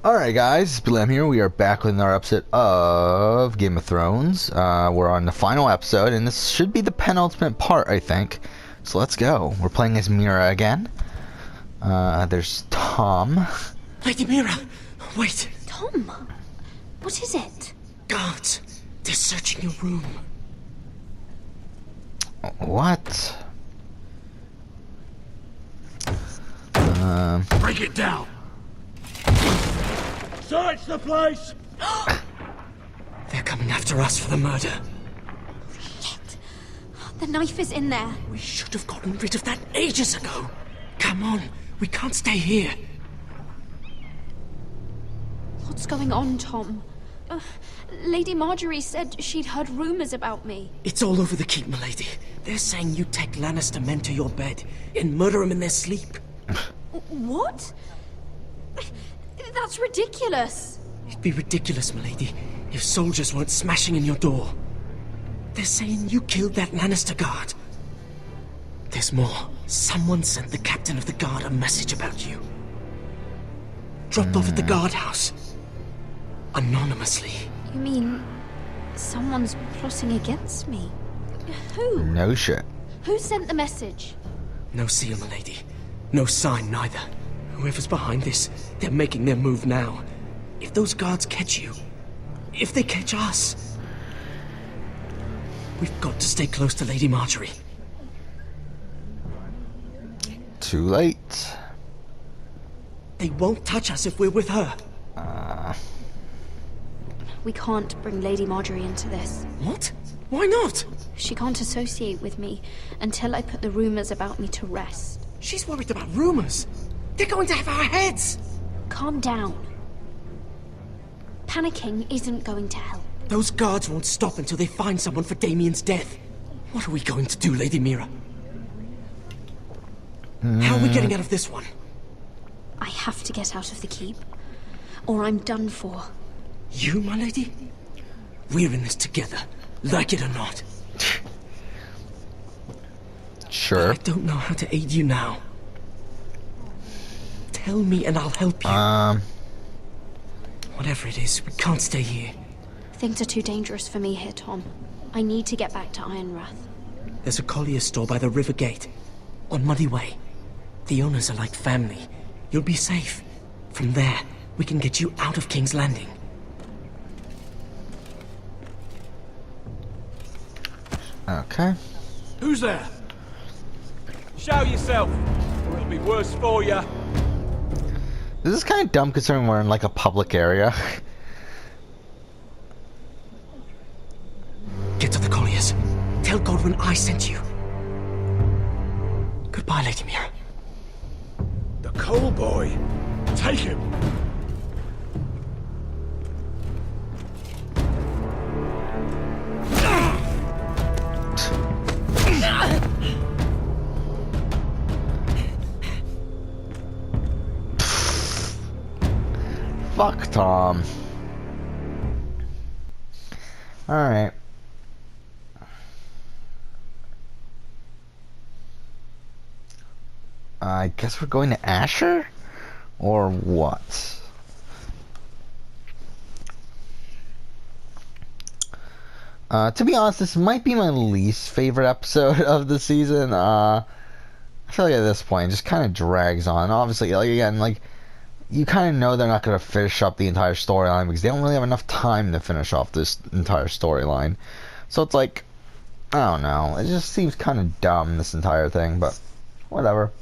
Alright guys, Blam here. We are back with another episode of Game of Thrones. We're on the final episode, and this should be the penultimate part, I think. So let's go. We're playing as Mira again. There's Tom. Lady Mira, wait. Tom, what is it? Guards, they're searching your room. What? Break it down. Search the place! They're coming after us for the murder. Shit. The knife is in there. We should have gotten rid of that ages ago. Come on, we can't stay here. What's going on, Tom? Lady Marjorie said she'd heard rumors about me. It's all over the keep, milady. They're saying you take Lannister men to your bed and murder them in their sleep. What? That's ridiculous. It'd be ridiculous, milady, if soldiers weren't smashing in your door. They're saying you killed that Lannister guard. There's more. Someone sent the captain of the guard a message about you. Dropped off at the guardhouse. Anonymously. You mean someone's plotting against me? Who? No shit. Who sent the message? No seal, milady. No sign, neither. Whoever's behind this, they're making their move now. If those guards catch you, if they catch us, we've got to stay close to Lady Marjorie. Too late. They won't touch us if we're with her. We can't bring Lady Marjorie into this. What? Why not? She can't associate with me until I put the rumors about me to rest. She's worried about rumors. They're going to have our heads. Calm down. Panicking isn't going to help. Those guards won't stop until they find someone for Damien's death. What are we going to do, Lady Mira? How are we getting out of this one? I have to get out of the keep, or I'm done for. You, my lady? We're in this together, like it or not. Sure. I don't know how to aid you now. Tell me and I'll help you. Whatever it is, we can't stay here. Things are too dangerous for me here, Tom. I need to get back to Ironrath. There's a collier's store by the river gate, on Muddy Way. The owners are like family. You'll be safe. From there, we can get you out of King's Landing. Okay. Who's there? Show yourself, or it'll be worse for you. This is kind of dumb considering we're in like a public area. Get to the colliers. Tell Godwin I sent you. Goodbye, Lady Mira. The coal boy. Take him. Fuck Tom. Alright. I guess we're going to Asher? Or what? To be honest, this might be my least favorite episode of the season. I feel like at this point it just kind of drags on. Obviously, like, again, like, you kind of know they're not going to finish up the entire storyline because they don't really have enough time to finish off this entire storyline. So it's like, I don't know. It just seems kind of dumb, this entire thing, but whatever.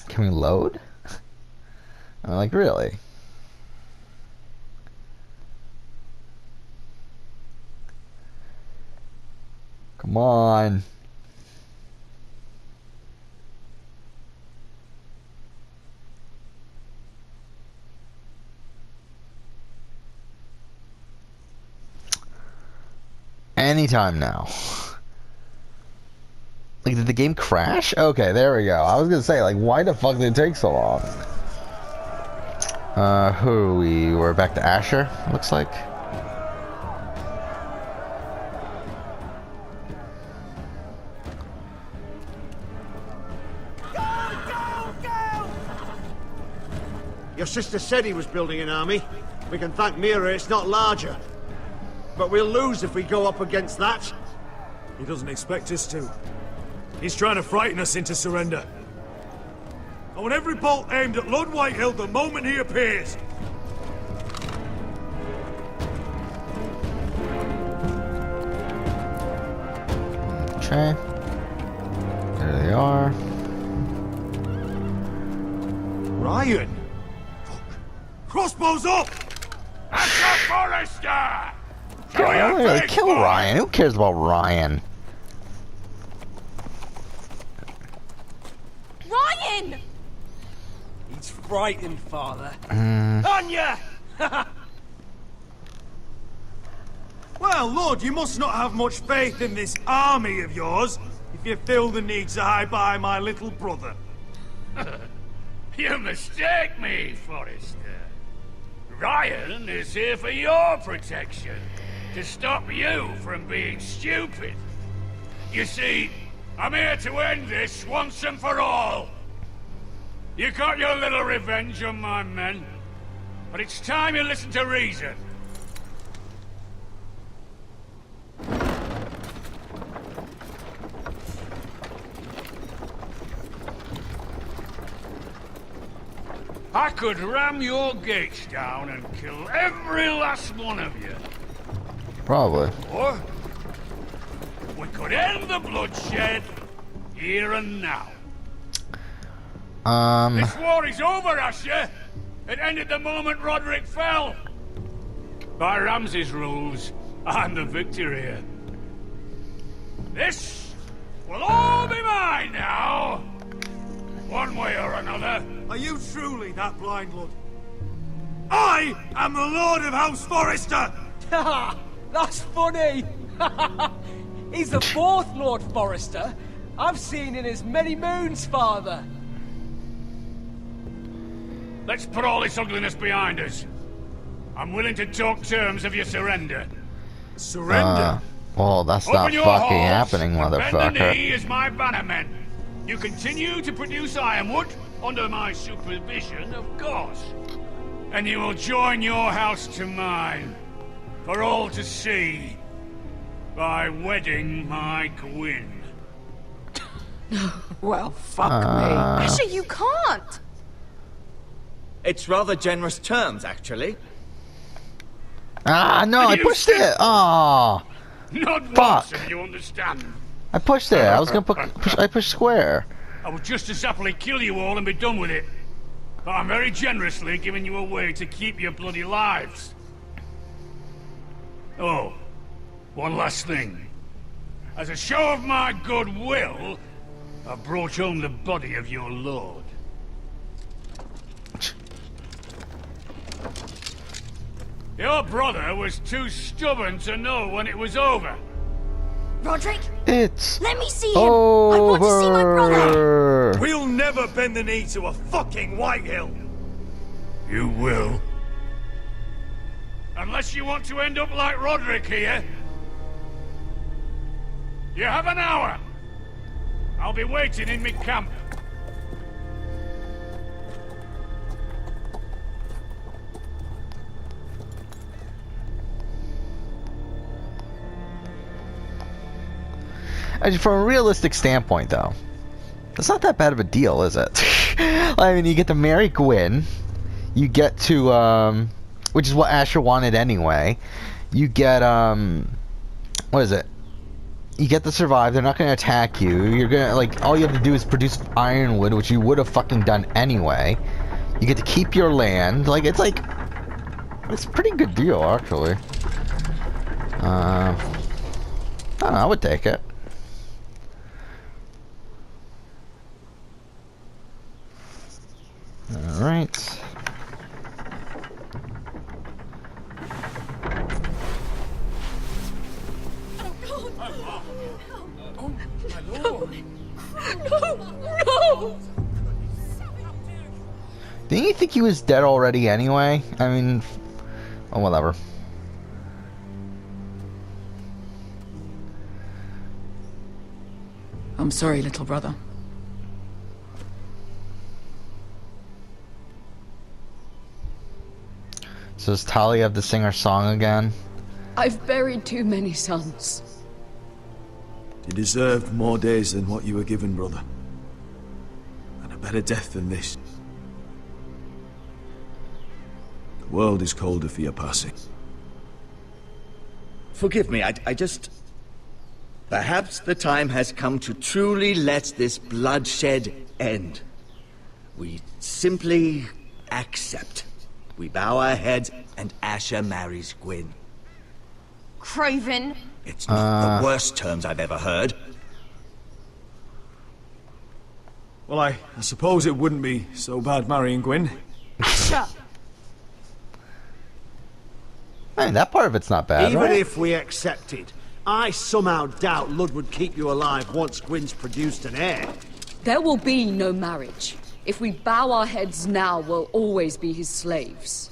Can we load? I mean, like, really? Come on. Anytime now. Like, did the game crash? Okay, there we go. I was gonna say, like, why the fuck did it take so long? We're back to Asher, looks like. Guards! Your sister said he was building an army. We can thank Mira it's not larger. But we'll lose if we go up against that. He doesn't expect us to. He's trying to frighten us into surrender. I want every bolt aimed at Lord Whitehill the moment he appears. Okay. There they are. Ryan! Fuck. Crossbows up! That's a Forrester! Kill Ryan. Who cares about Ryan? Ryan! He's frightened, Father. Anya! Well, Lord, you must not have much faith in this army of yours if you feel the need to hide behind my little brother. You mistake me, Forrester. Ryan is here for your protection, to stop you from being stupid. You see, I'm here to end this once and for all. You got your little revenge on my men, but it's time you listen to reason. I could ram your gates down and kill every last one of you. Probably. Or we could end the bloodshed here and now. This war is over, Asher. It ended the moment Roderick fell. By Ramsay's rules, I'm the victor here. This will all be mine now. One way or another. Are you truly that blind, Lord? I am the Lord of House Forrester! That's funny! He's the fourth Lord Forrester I've seen in as many moons, Father. Let's put all this ugliness behind us. I'm willing to talk terms of your surrender. Surrender? Well, that's Open not your fucking halls happening, and bend the motherfucker. knee as my bannermen. You continue to produce ironwood under my supervision, of course. And you will join your house to mine, for all to see, by wedding my Gwyn. Well, fuck me. Asher, you can't! It's rather generous terms, actually. Ah, no, I You pushed said- it. Oh, Not Fuck. once, if you understand. I pushed it. I was gonna I pushed square. I would just as happily kill you all and be done with it. But I'm very generously giving you a way to keep your bloody lives. Oh, one last thing. As a show of my goodwill, I brought home the body of your lord. Your brother was too stubborn to know when it was over. Roderick, It's let me see him! I want to see my brother! over. We'll never bend the knee to a fucking Whitehill! You will. Unless you want to end up like Roderick here. You have an hour. I'll be waiting in my camp. Actually, from a realistic standpoint, though, it's not that bad of a deal, is it? I mean, you get to marry Gwyn, you get to, which is what Asher wanted anyway. You get, what is it? You get to survive. They're not going to attack you. You're gonna, like, all you have to do is produce ironwood, which you would have fucking done anyway. You get to keep your land. Like, it's a pretty good deal, actually. I don't know, I would take it. Alright. No! Didn't you think he was dead already anyway? I mean, oh, whatever. I'm sorry, little brother. So does Talia have to sing her song again? I've buried too many sons. You deserved more days than what you were given, brother. And a better death than this. The world is colder for your passing. Forgive me, I just... Perhaps the time has come to truly let this bloodshed end. We simply accept. We bow our heads and Asher marries Gwyn. Craven. It's not the worst terms I've ever heard. Well, I suppose it wouldn't be so bad marrying Gwyn. Asher. I mean, that part of it's not bad, Even right? if we accepted, I somehow doubt Lud would keep you alive once Gwyn's produced an heir. There will be no marriage. If we bow our heads now, we'll always be his slaves.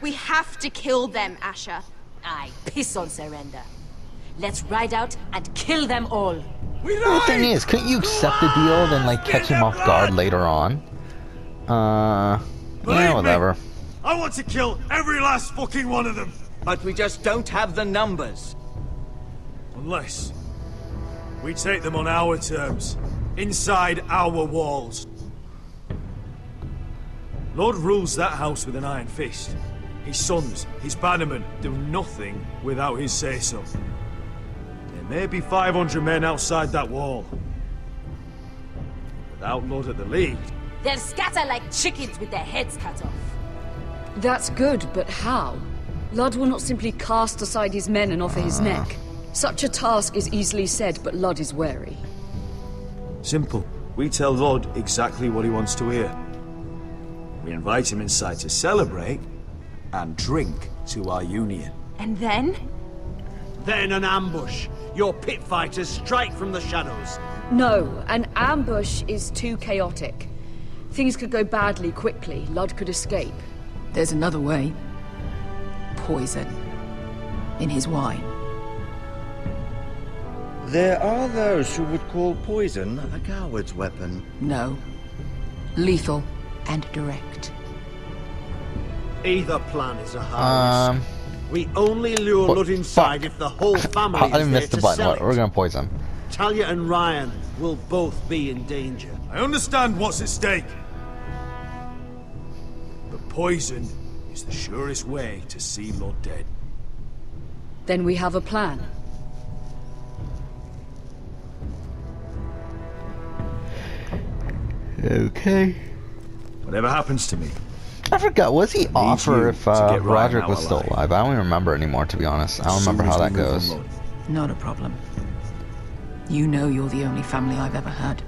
We have to kill them, Asher. I piss on surrender. Let's ride out and kill them all. The thing is, couldn't you accept the deal, then like catch him off guard later on? Yeah, whatever. I want to kill every last fucking one of them. But we just don't have the numbers. Unless we take them on our terms, inside our walls. Lord rules that house with an iron fist. His sons, his bannermen, do nothing without his say-so. There may be 500 men outside that wall. Without Lord at the lead... They'll scatter like chickens with their heads cut off. That's good, but how? Lud will not simply cast aside his men and offer his neck. Such a task is easily said, but Lud is wary. Simple. We tell Lord exactly what he wants to hear. We invite him inside to celebrate and drink to our union. And then? Then an ambush. Your pit fighters strike from the shadows. No, an ambush is too chaotic. Things could go badly quickly. Lud could escape. There's another way. Poison. In his wine. There are those who would call poison a coward's weapon. No. Lethal and direct. Either plan is a high risk. We only lure Lud inside if the whole family I is there missed the to button. sell it. We're gonna poison him. Talia and Ryan will both be in danger. I understand what's at stake. But poison is the surest way to see Lord dead. Then we have a plan. Okay. Whatever happens to me, I forgot. Was he off or if get Ryan Roderick out was still alive. alive? I don't even remember anymore, to be honest. I don't remember how that goes. Not a problem. You know you're the only family I've ever had.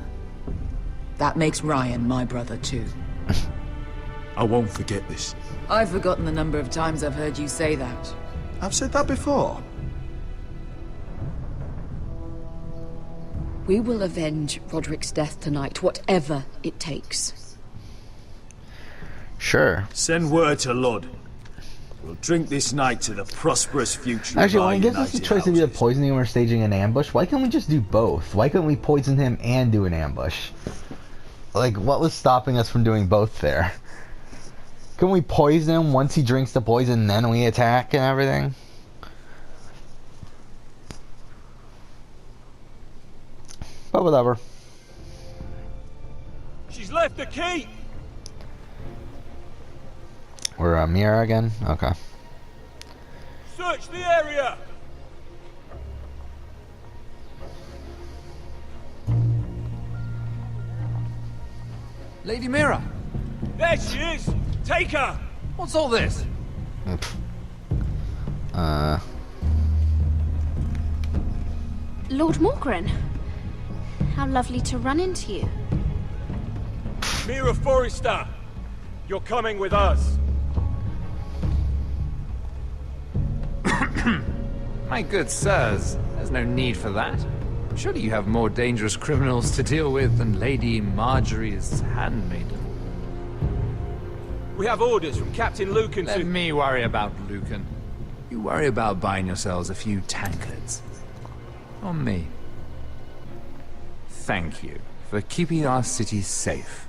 That makes Ryan my brother too. I won't forget this. I've forgotten the number of times I've heard you say that. I've said that before. We will avenge Roderick's death tonight, whatever it takes. Sure. Send word to Lud. We'll drink this night to the prosperous future Actually, of our when it gives us the united choice of either houses. poisoning him or staging an ambush, why can't we just do both? Why couldn't we poison him and do an ambush? Like, what was stopping us from doing both there? Can we poison him once he drinks the poison, then we attack and everything? But whatever. She's left the key! We're Mira again? Okay. Search the area! Lady Mira! There she is! Take her! What's all this? Lord Morgren. How lovely to run into you. Mira Forrester! You're coming with us! My good sirs, there's no need for that. Surely you have more dangerous criminals to deal with than Lady Marjorie's handmaiden. We have orders from Captain Lucan Let me worry about Lucan. You worry about buying yourselves a few tankards. On me. Thank you for keeping our city safe.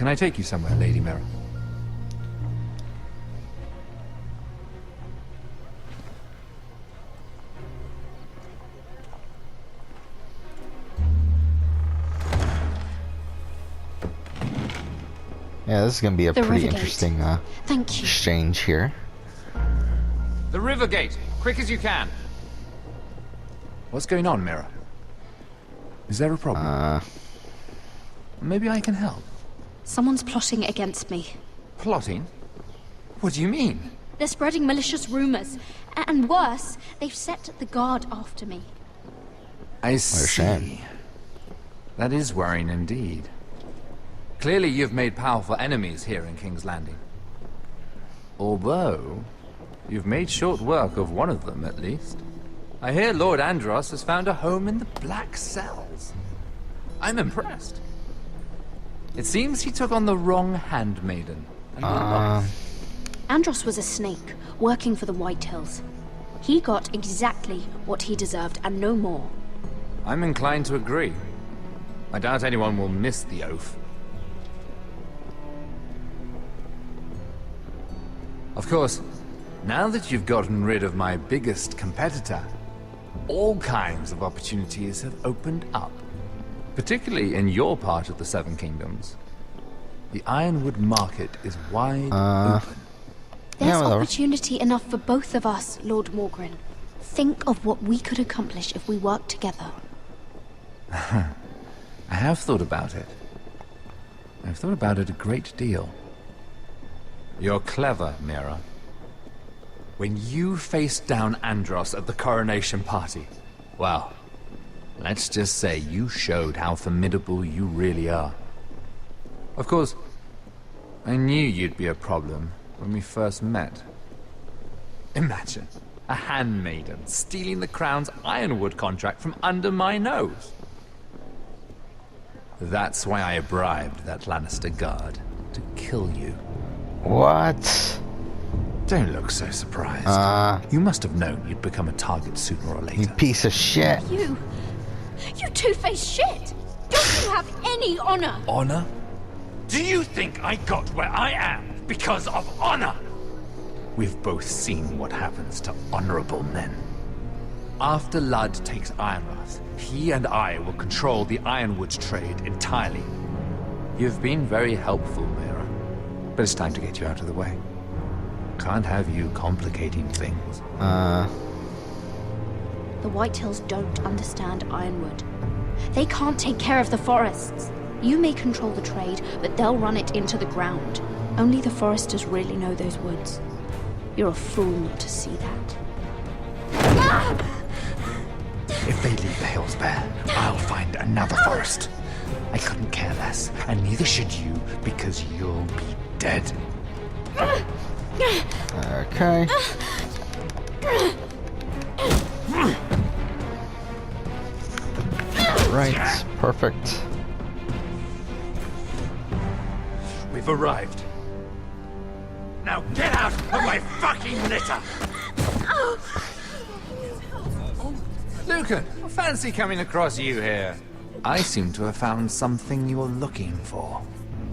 Can I take you somewhere, Lady Mira? Yeah, this is gonna be a The pretty Rivergate. interesting Thank you. exchange here. The Rivergate! Quick as you can! What's going on, Mira? Is there a problem? Maybe I can help. Someone's plotting against me. Plotting? What do you mean? They're spreading malicious rumors. And worse, they've set the guard after me. I see. shame. That is worrying indeed. Clearly you've made powerful enemies here in King's Landing. Although, you've made short work of one of them, at least. I hear Lord Andros has found a home in the Black Cells. I'm impressed. It seems he took on the wrong handmaiden. And we're lost. Andros was a snake, working for the White Hills. He got exactly what he deserved, and no more. I'm inclined to agree. I doubt anyone will miss the oath. Of course, now that you've gotten rid of my biggest competitor, all kinds of opportunities have opened up. Particularly in your part of the Seven Kingdoms. The Ironwood market is wide open. There's opportunity enough for both of us, Lord Morgren. Think of what we could accomplish if we worked together. I have thought about it. I've thought about it a great deal. You're clever, Mira. When you faced down Andros at the coronation party, well, let's just say you showed how formidable you really are. Of course, I knew you'd be a problem when we first met. Imagine a handmaiden stealing the Crown's Ironwood contract from under my nose. That's why I bribed that Lannister guard to kill you. What? Don't look so surprised. You must have known you'd become a target sooner or later. You piece of shit. You two-faced shit! Don't you have any honor? Honor? Do you think I got where I am because of honor? We've both seen what happens to honorable men. After Ludd takes Ironrath, he and I will control the Ironwood trade entirely. You've been very helpful, Mira, but it's time to get you out of the way. Can't have you complicating things. The White Hills don't understand Ironwood. They can't take care of the forests. You may control the trade, but they'll run it into the ground. Only the foresters really know those woods. You're a fool not to see that. If they leave the hills bare, I'll find another forest. I couldn't care less, and neither should you, because you'll be dead. Okay. Right, perfect. We've arrived. Now get out of my fucking litter! Lucan, fancy coming across you here. I seem to have found something you're looking for.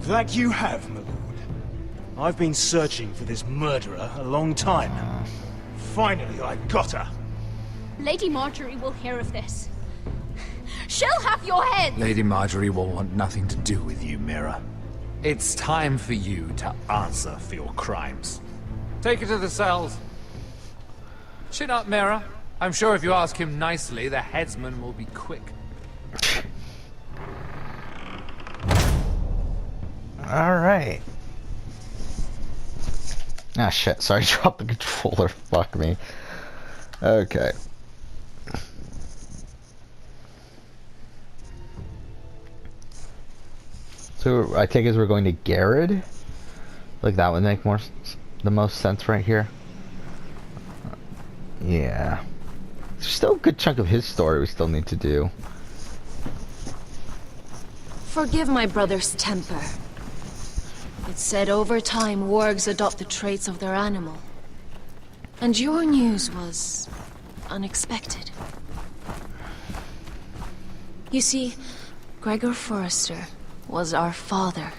That you have, my lord. I've been searching for this murderer a long time now. Finally, I got her. Lady Marjorie will hear of this. She'll have your head! Lady Marjorie will want nothing to do with you, Mira. It's time for you to answer for your crimes. Take her to the cells. Chin up, Mira. I'm sure if you ask him nicely, the headsman will be quick. Alright. Ah, shit. Sorry, drop the controller. Fuck me. Okay. So, I take it as we're going to Garrod? Like, that would make the most sense right here. Yeah. There's still a good chunk of his story we still need to do. Forgive my brother's temper. It's said over time wargs adopt the traits of their animal. And your news was unexpected. You see, Gregor Forrester was our father.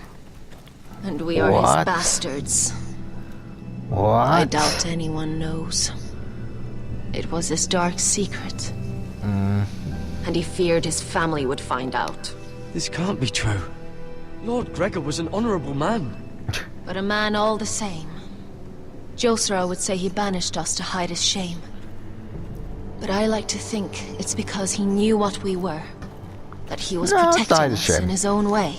And we are his What? bastards. What? I doubt anyone knows. It was his dark secret. And he feared his family would find out. This can't be true. Lord Gregor was an honorable man. But a man all the same. Josera would say he banished us to hide his shame. But I like to think it's because he knew what we were. That he was No, it's protecting hide his us shame. in his own way.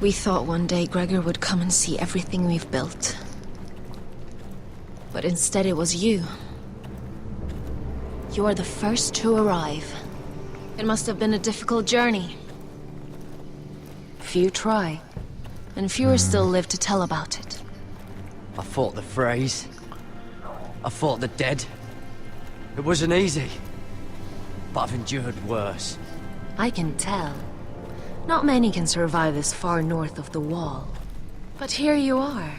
We thought one day Gregor would come and see everything we've built. But instead it was you. You are the first to arrive. It must have been a difficult journey. Few try, and fewer still live to tell about it. I fought the Freys. I fought the dead. It wasn't easy. But I've endured worse. I can tell. Not many can survive this far north of the Wall. But here you are.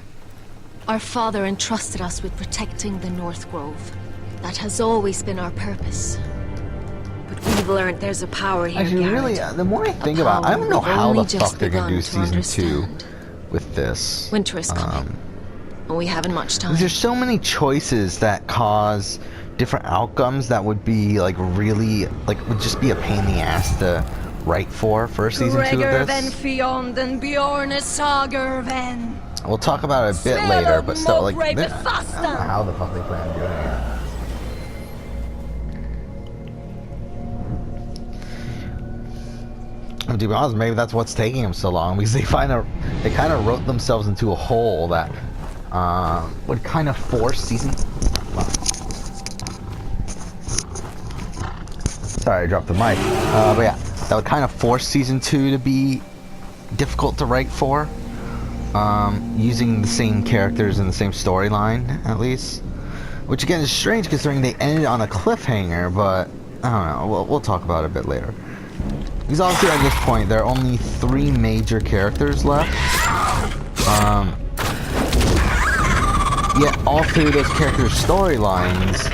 Our father entrusted us with protecting the North Grove. That has always been our purpose. But we've learned there's a power here, Actually, Garrett. really, the more I think about it, I don't know we've how only the just fuck they're gonna do begun to season 2 understand. with this. Winter is coming. And we haven't much time. There's so many choices that cause different outcomes that would be like really, like would just be a pain in the ass to write for season 2 of this. Fjond and Bjorne Sagerven. We'll talk about it a bit later, but still, like, Mowbray I don't know befasta. how the fuck they plan on doing it. And to be honest, maybe that's what's taking them so long, because they kind of wrote themselves into a hole that would kind of force season. Sorry, I dropped the mic. But yeah, that would kind of force season 2 to be difficult to write for. Using the same characters and the same storyline, at least. Which again is strange considering they ended on a cliffhanger, but I don't know, we'll talk about it a bit later. Because obviously at this point there are only 3 major characters left. Yet all 3 of those characters' storylines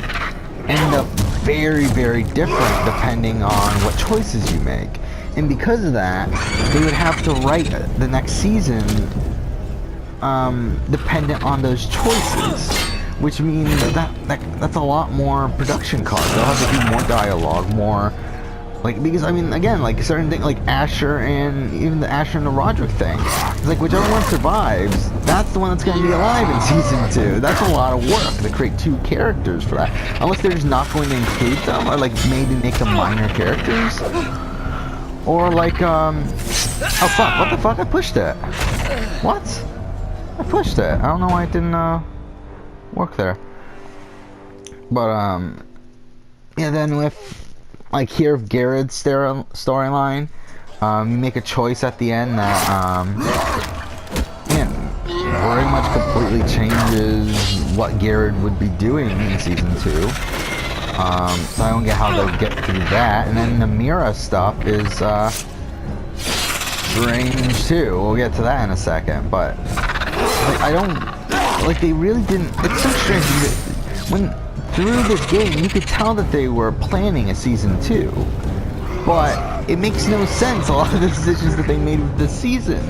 end up very, very different depending on what choices you make. And because of that, they would have to write the next season dependent on those choices, which means that's a lot more production cost. They'll have to do more dialogue, more like, because I mean, again, like certain things like Asher and even the Asher and the Roderick thing, it's like whichever one survives, that's the one that's going to be alive in season 2. That's a lot of work to create 2 characters for that, unless they're just not going to include them or like maybe make them minor characters. Or like, oh fuck, what the fuck, I pushed it. What? I pushed it. I don't know why it didn't, work there. But, yeah, then with, like, here, Garrett's storyline, you make a choice at the end that, very much completely changes what Garrett would be doing in season 2. So I don't get how they'll get through that. And then the Mira stuff is strange too. We'll get to that in a second. But like, I don't like they really didn't. It's so strange because when through this game you could tell that they were planning a season 2, but it makes no sense. A lot of the decisions that they made with this season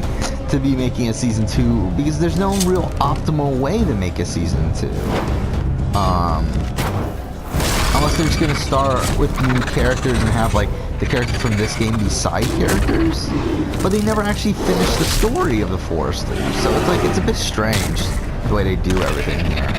to be making a season 2 because there's no real optimal way to make a season 2. Unless they're just gonna start with new characters and have like the characters from this game be side characters, but they never actually finished the story of the Foresters, so it's like it's a bit strange the way they do everything here.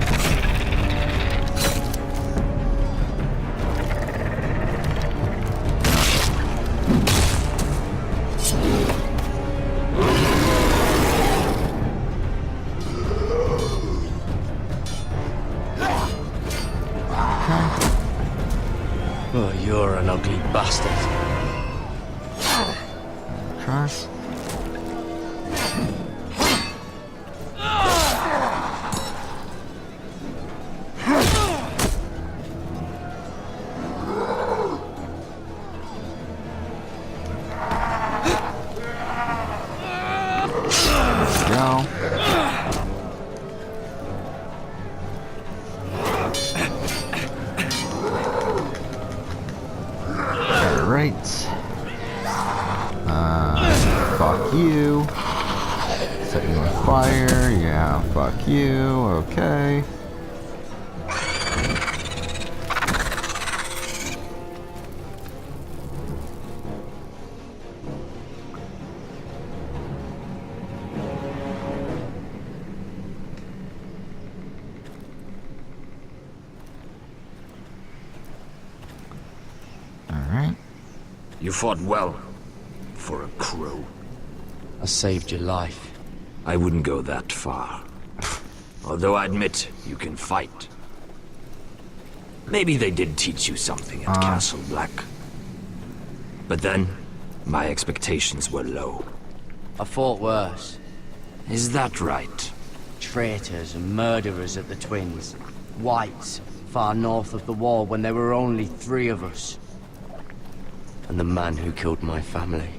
Oh, you're an ugly bastard. Trust. Go. Alright. Fuck you. Set you on fire. Yeah, fuck you. Okay. Alright. You fought well. For a crow. I saved your life. I wouldn't go that far. Although I admit, you can fight. Maybe they did teach you something at Castle Black. But then, my expectations were low. I fought worse. Is that right? Traitors and murderers at the Twins. Whites, far north of the wall when there were only 3 of us. And the man who killed my family.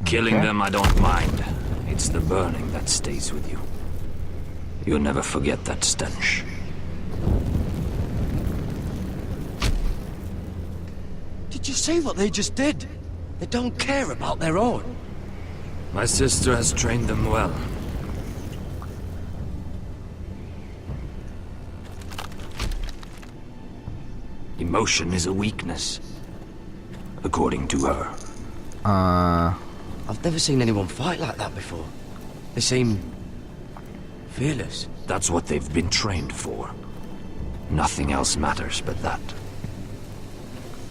Killing them I don't mind. It's the burning that stays with you. You'll never forget that stench. Did you see what they just did? They don't care about their own. My sister has trained them well. Emotion is a weakness, according to her. I've never seen anyone fight like that before. They seem fearless. That's what they've been trained for. Nothing else matters but that.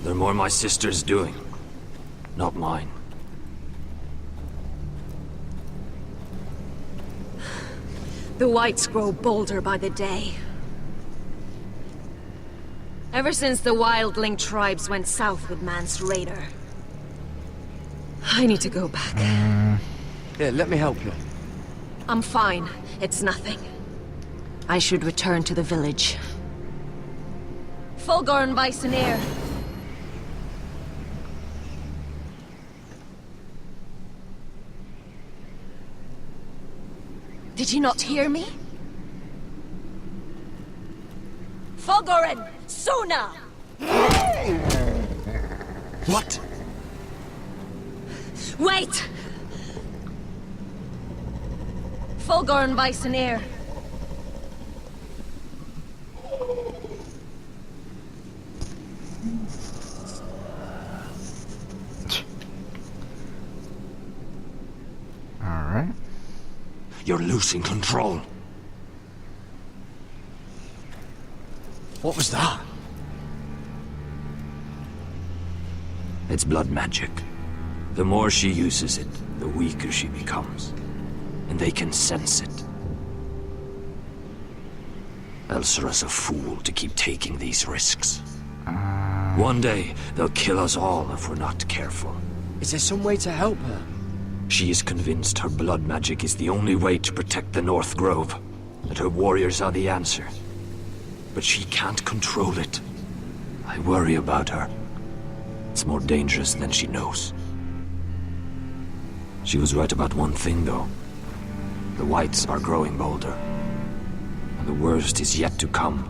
They're more my sister's doing, not mine. The Whites grow bolder by the day. Ever since the Wildling tribes went south with Mance Rayder. I need to go back. Yeah, let me help you. I'm fine. It's nothing. I should return to the village. Fulgur and Vysoneer. Did you not hear me? Fulgur and Suna! What? Wait! Fulgur and Vysoneer. Alright. You're losing control. What was that? It's blood magic. The more she uses it, the weaker she becomes. And they can sense it. Elsera's a fool to keep taking these risks. One day, they'll kill us all if we're not careful. Is there some way to help her? She is convinced her blood magic is the only way to protect the North Grove, that her warriors are the answer. But she can't control it. I worry about her. It's more dangerous than she knows. She was right about one thing, though. The Whites are growing bolder. And the worst is yet to come.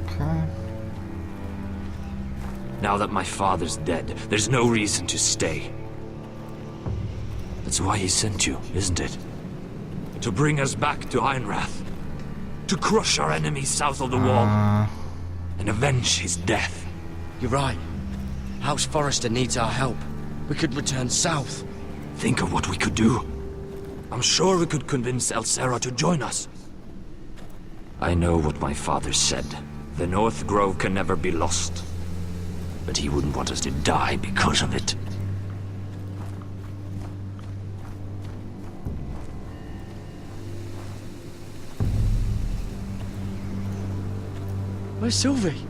Okay. Now that my father's dead, there's no reason to stay. That's why he sent you, isn't it? To bring us back to Ironrath. To crush our enemies south of the wall. And avenge his death. You're right. House Forrester needs our help. We could return south. Think of what we could do. I'm sure we could convince Elsera to join us. I know what my father said. The North Grove can never be lost. But he wouldn't want us to die because of it. Where's Sylvie?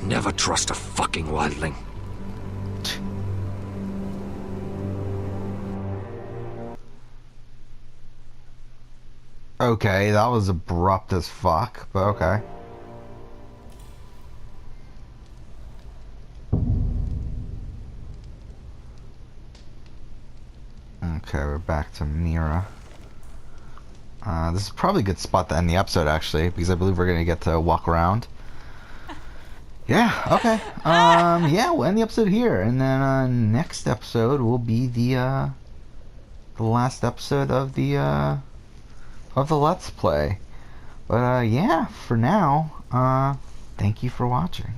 Never trust a fucking wildling. Okay, that was abrupt as fuck, but okay. Okay, we're back to Mira. This is probably a good spot to end the episode, actually, because I believe we're going to get to walk around. Yeah, okay. Yeah, we'll end the episode here, and then next episode will be the last episode of the Let's Play. But yeah, for now, thank you for watching.